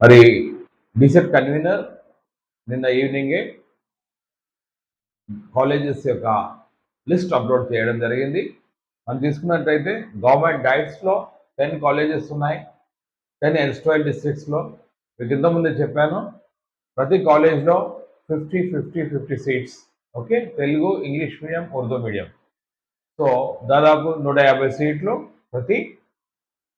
మరి DEECET convener నిన్న ఈవినింగే colleges యొక్క లిస్ట్ అప్లోడ్ చేయడం జరిగింది. మనం తీసుకున్నట్టయితే గవర్నమెంట్ డైట్స్లో 10 కాలేజెస్ ఉన్నాయి, 10 ఎన్స్ట్రాయిల్ డిస్ట్రిక్ట్స్లో. మీకు ఇంతకుముందే చెప్పాను, ప్రతి కాలేజ్లో 50-50-50 seats. Okay, Telugu, English medium, Urdu medium. So దాదాపు 150 సీట్లు ప్రతి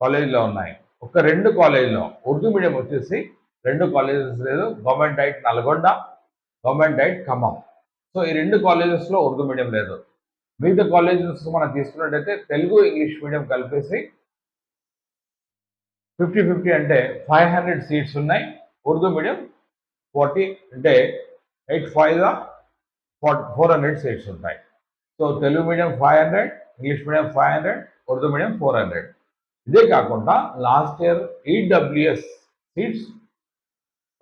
కాలేజీలో ఉన్నాయి. ఒక 2 కాలేజీలో ఉర్దూ మీడియం వచ్చేసి 2 కాలేజెస్ లేదు. Government diet Nalgonda, government diet Khammam. So ఈ 2 కాలేజెస్లో ఉర్దూ మీడియం లేదు. మిగతా కాలేజెస్ మనం తీసుకున్నట్టయితే తెలుగు, ఇంగ్లీష్ మీడియం కలిపేసి 50-50 అంటే 500 సీట్స్ ఉన్నాయి. ఉర్దూ మీడియం 40 అంటే 8-5 400 సీట్స్ ఉంటాయి. So Telugu medium 500, English medium 500, Urdu medium 400. ఇదే కాకుండా లాస్ట్ ఇయర్ ఈడబ్ల్యూఎస్ సీట్స్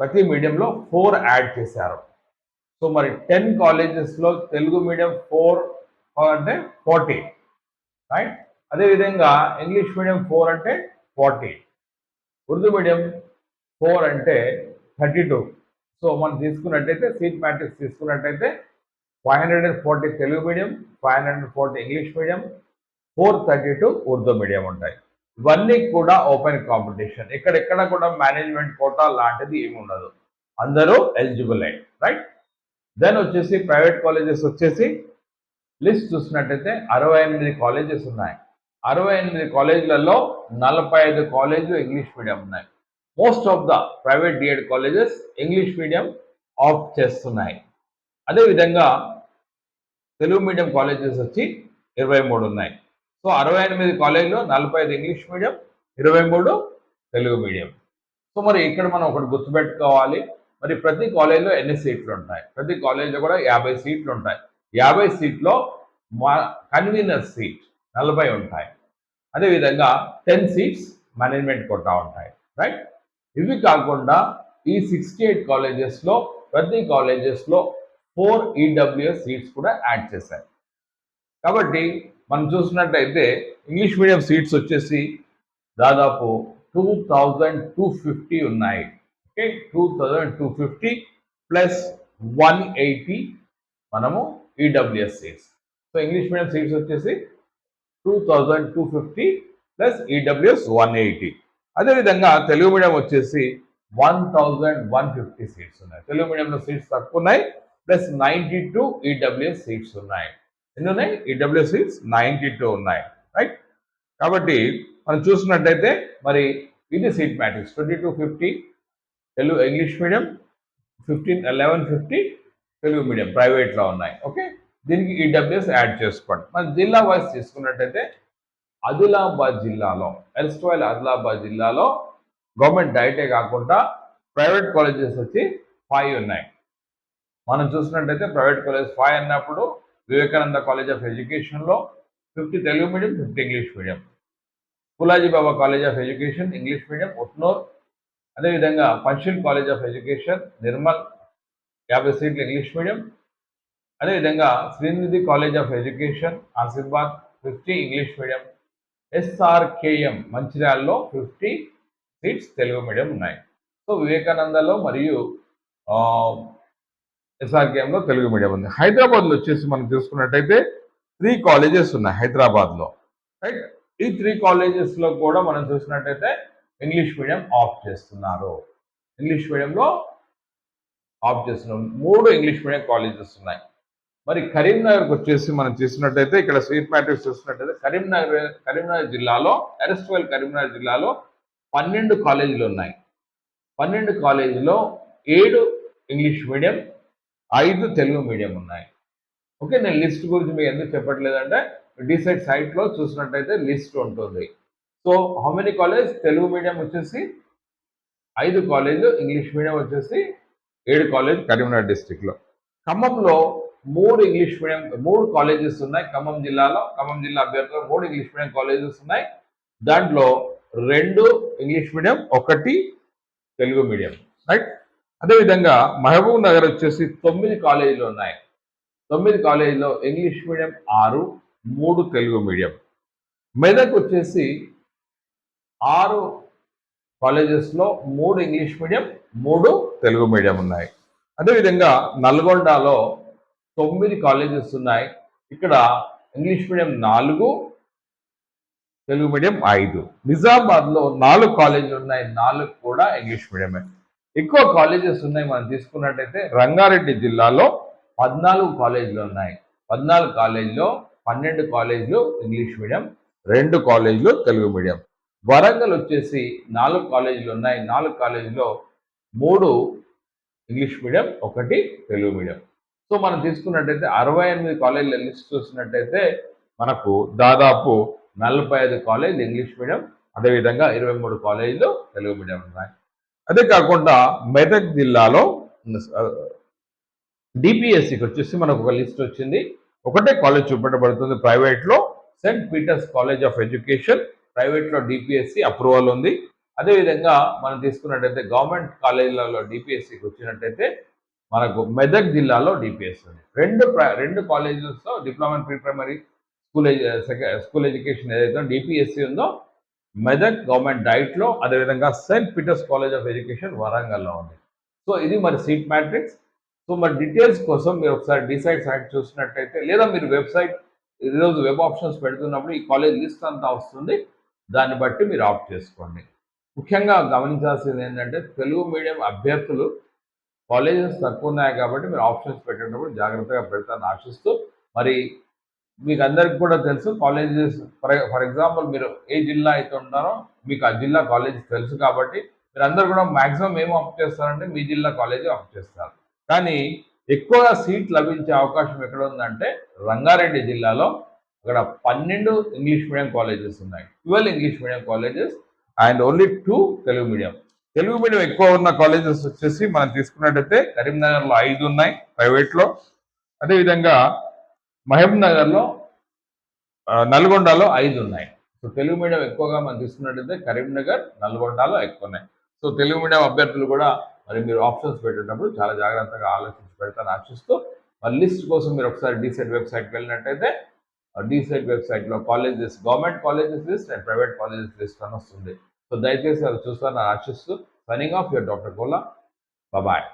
ప్రతి మీడియంలో 4 యాడ్ చేశారు. సో మరి 10 కాలేజెస్లో తెలుగు మీడియం 4 అంటే 40, రైట్. అదేవిధంగా ఇంగ్లీష్ మీడియం 4 అంటే 40, ఉర్దూ మీడియం 4 అంటే 32. సో మనం తీసుకున్నట్టయితే సీట్ మ్యాట్రిక్స్ తీసుకున్నట్టయితే 540 Telugu medium, 540 English medium, 432 Urdu medium ఉంటాయి. ఇవన్నీ కూడా ఓపెన్ కాంపిటీషన్. ఎక్కడెక్కడ కూడా మేనేజ్మెంట్ కోటా లాంటిది ఏమి ఉండదు, అందరూ ఎలిజిబుల్ అయ్యి, రైట్. దెన్ వచ్చేసి ప్రైవేట్ కాలేజెస్ వచ్చేసి లిస్ట్ చూసినట్టయితే 68 కాలేజెస్ ఉన్నాయి. 68 కాలేజీలలో 45 కాలేజీలు ఇంగ్లీష్ మీడియం ఉన్నాయి. Most of the private DEd colleges English medium opt చేస్తున్నాయి. అదేవిధంగా తెలుగు మీడియం కాలేజెస్ వచ్చి 23 ఉన్నాయి. సో 68 కాలేజీలో 45 English medium, 23 Telugu medium. So మరి ఇక్కడ మనం ఒకటి గుర్తుపెట్టుకోవాలి, మరి ప్రతి కాలేజీలో ఎన్ని సీట్లు ఉంటాయి? ప్రతి కాలేజీలో కూడా 50 సీట్లు ఉంటాయి. 50 సీట్లో కన్వీనర్ సీట్ 40 ఉంటాయి. అదేవిధంగా 10 సీట్స్ మేనేజ్మెంట్ కోటా ఉంటాయి, రైట్. ఇవి కాకుండా ఈ 68 కాలేజెస్లో ప్రతి కాలేజెస్లో 4 ఈడబ్ల్యూఎస్ సీట్స్ కూడా యాడ్ చేశారు. కాబట్టి మనం చూసినట్టయితే ఇంగ్లీష్ మీడియం సీట్స్ వచ్చేసి దాదాపు 2250 ఉన్నాయి. ఓకే, 2250 ప్లస్ 180 మనము EWS seats. So English medium seats వచ్చేసి 2250 ప్లస్ ఈడబ్ల్యూఎస్ 180. అదేవిధంగా తెలుగు మీడియం వచ్చేసి 1150 సీట్స్ ఉన్నాయి. తెలుగు మీడియంలో సీట్స్ తక్కువ ఉన్నాయి, ప్లస్ 92 ఈడబ్ల్యూఎస్ సీట్స్ ఉన్నాయి. ఎన్ని ఉన్నాయి? ఈడబ్ల్యూఎస్ సీట్స్ 92 ఉన్నాయి, రైట్. కాబట్టి మనం చూసినట్టయితే మరి ఇది seat matrix 2250 Telugu English medium, 1150 Telugu medium ప్రైవేట్లో ఉన్నాయి. ఓకే, దీనికి ఈడబ్ల్యూఎస్ యాడ్ చేసుకోండి. మన జిల్లా వైజ్ తీసుకున్నట్టయితే ఆదిలాబాద్ జిల్లాలో, ఎర్స్ట్వైల్ ఆదిలాబాద్ జిల్లాలో గవర్నమెంట్ డైటే కాకుండా ప్రైవేట్ కాలేజెస్ వచ్చి 5 ఉన్నాయి. మనం చూసినట్టయితే ప్రైవేట్ కాలేజ్ 5 అన్నప్పుడు వివేకానంద కాలేజ్ ఆఫ్ ఎడ్యుకేషన్లో 50 Telugu medium, 50 English medium. Pulaji Baba college of education English medium Utnoor. అదేవిధంగా Panchil college of education Nirmal 50 సీట్లు ఇంగ్లీష్ మీడియం. అదేవిధంగా Srinidhi college of education Asifabad 50 English medium. SRKM మంచిర్యాలలో 50 సీట్స్ తెలుగు మీడియం ఉన్నాయి. సో వివేకానందలో మరియు ఎస్ఆర్కేఎంలో తెలుగు మీడియం ఉంది. హైదరాబాద్లో వచ్చేసి మనం చూసుకున్నట్టయితే 3 కాలేజెస్ ఉన్నాయి హైదరాబాద్లో, రైట్. ఈ 3 కాలేజెస్లో కూడా మనం చూసినట్టయితే ఇంగ్లీష్ మీడియం ఆప్ట్ చేస్తున్నారు. ఇంగ్లీష్ మీడియంలో ఆప్ట్ చేస్తున్నారు. 3 ఇంగ్లీష్ మీడియం కాలేజెస్ ఉన్నాయి. మరి కరీంనగర్కి వచ్చేసి మనం చూసినట్టయితే ఇక్కడ సీట్ మ్యాట్రిక్స్ చూసినట్టయితే కరీంనగర్ జిల్లాలో, ఎర్స్ట్వైల్ కరీంనగర్ జిల్లాలో 12 కాలేజీలు ఉన్నాయి. 12 కాలేజీలో 7 ఇంగ్లీష్ మీడియం, 5 తెలుగు మీడియం ఉన్నాయి. ఓకే, నేను లిస్ట్ గురించి మీకు ఎందుకు చెప్పట్లేదంటే డిసైడ్ సైట్లో చూసినట్టయితే లిస్ట్ ఉంటుంది. So how many college? Telugu medium వచ్చేసి 5 కాలేజీలు, ఇంగ్లీష్ మీడియం వచ్చేసి 7 కాలేజ్ కరీంనగర్ డిస్టిక్లో. ఖమ్మంలో 3 ఇంగ్లీష్ మీడియం 3 కాలేజెస్ ఉన్నాయి. ఖమ్మం జిల్లాలో, ఖమ్మం జిల్లా అభ్యర్థులు 3 ఇంగ్లీష్ మీడియం కాలేజెస్ ఉన్నాయి. దాంట్లో 2 English medium, 1 Telugu medium, right. అదేవిధంగా మహబూబ్ నగర్ వచ్చేసి 9 కాలేజీలు ఉన్నాయి. 9 కాలేజీలో English medium 6, 3 Telugu medium. Medak వచ్చేసి 6 కాలేజెస్లో 3 ఇంగ్లీష్ మీడియం 3 తెలుగు మీడియం ఉన్నాయి. అదేవిధంగా నల్గొండలో 9 కాలేజెస్ ఉన్నాయి. ఇక్కడ ఇంగ్లీష్ మీడియం 4 తెలుగు మీడియం 5. నిజామాబాద్లో 4 కాలేజీలు ఉన్నాయి, 4 కూడా ఇంగ్లీష్ మీడియమే. ఎక్కువ కాలేజెస్ ఉన్నాయి మనం తీసుకున్నట్టయితే రంగారెడ్డి జిల్లాలో 14 కాలేజీలు ఉన్నాయి. 14 కాలేజీలో 12 కాలేజీలు ఇంగ్లీష్ మీడియం, 2 కాలేజీలు తెలుగు మీడియం. వరంగల్ వచ్చేసి 4 కాలేజీలు ఉన్నాయి. 4 కాలేజీలో 3 English medium, 1 Telugu medium. So మనం తీసుకున్నట్టయితే 68 కాలేజీల లిస్ట్ చూసినట్టయితే మనకు దాదాపు 45 కాలేజీలు ఇంగ్లీష్ మీడియం, అదేవిధంగా 23 కాలేజీలు తెలుగు మీడియం ఉన్నాయి. అదే కాకుండా మెదక్ జిల్లాలో డిపిఎస్సికి వచ్చేసి మనకు ఒక లిస్ట్ వచ్చింది. ఒకటే కాలేజ్ చూపెట్టబడుతుంది ప్రైవేట్లో, Saint Peter's College of Education. ప్రైవేట్లో డిపిఎస్సి అప్రూవల్ ఉంది. అదేవిధంగా మనం తీసుకున్నట్టయితే గవర్నమెంట్ కాలేజీలలో డిపిఎస్సికి వచ్చినట్టయితే మనకు మెదక్ జిల్లాలో డిపిఎస్సి ఉంది. రెండు కాలేజెస్లో diploma pre primary school education ఏదైతే డిపిఎస్సి ఉందో మెదక్ గవర్నమెంట్ డైట్లో, అదేవిధంగా Saint Peter's College of Education వరంగల్లో ఉంది. సో ఇది మరి సీట్ మ్యాట్రిక్స్. సో మరి డీటెయిల్స్ కోసం మీరు ఒకసారి డిసైడ్ సైట్ చూసినట్టయితే, లేదా మీరు వెబ్సైట్ ఈరోజు వెబ్ ఆప్షన్స్ పెడుతున్నప్పుడు ఈ కాలేజ్ లిస్ట్ అంతా వస్తుంది, దాన్ని బట్టి మీరు ఆప్ట్ చేసుకోండి. ముఖ్యంగా గమనించాల్సింది ఏంటంటే తెలుగు మీడియం అభ్యర్థులు కాలేజెస్ తక్కువ ఉన్నాయి కాబట్టి మీరు ఆప్షన్స్ పెట్టేటప్పుడు జాగ్రత్తగా పెడతారని ఆశిస్తూ, మరి మీకు అందరికి కూడా తెలుసు కాలేజెస్ ఫర్ ఎగ్జాంపుల్ మీరు ఏ జిల్లా అయితే ఉంటారో మీకు ఆ జిల్లా కాలేజ్ తెలుసు కాబట్టి మీరు అందరు కూడా మ్యాక్సిమం ఏం ఆప్ట్ చేస్తారంటే మీ జిల్లా కాలేజీ ఆప్ట్ చేస్తారు. కానీ ఎక్కువగా సీట్ లభించే అవకాశం ఎక్కడ ఉందంటే రంగారెడ్డి జిల్లాలో అక్కడ 12 ఇంగ్లీష్ మీడియం కాలేజెస్ ఉన్నాయి, 12 English medium colleges and only 2 Telugu medium. Telugu medium ఎక్కువ ఉన్న కాలేజెస్ వచ్చేసి మనం తీసుకున్నట్టయితే కరీంనగర్లో 5 ఉన్నాయి ప్రైవేట్లో, అదేవిధంగా మహబూబ్ నగర్లో నల్గొండలో 5 ఉన్నాయి. సో తెలుగు మీడియం ఎక్కువగా మనం తీసుకున్నట్టయితే కరీంనగర్, నల్గొండలో ఎక్కువ ఉన్నాయి. సో తెలుగు మీడియం అభ్యర్థులు కూడా మరి మీరు ఆప్షన్స్ పెట్టేటప్పుడు చాలా జాగ్రత్తగా ఆలోచించి పెడతాను ఆశిస్తూ, మరి లిస్ట్ కోసం మీరు ఒకసారి డిసైడ్ వెబ్సైట్కి వెళ్ళినట్టయితే డిసైడ్ వెబ్సైట్లో colleges, government colleges list and private colleges list అని వస్తుంది. సో దయచేసి అది చూస్తారని ఆశిస్తూ signing off your doctor Kola. Bye.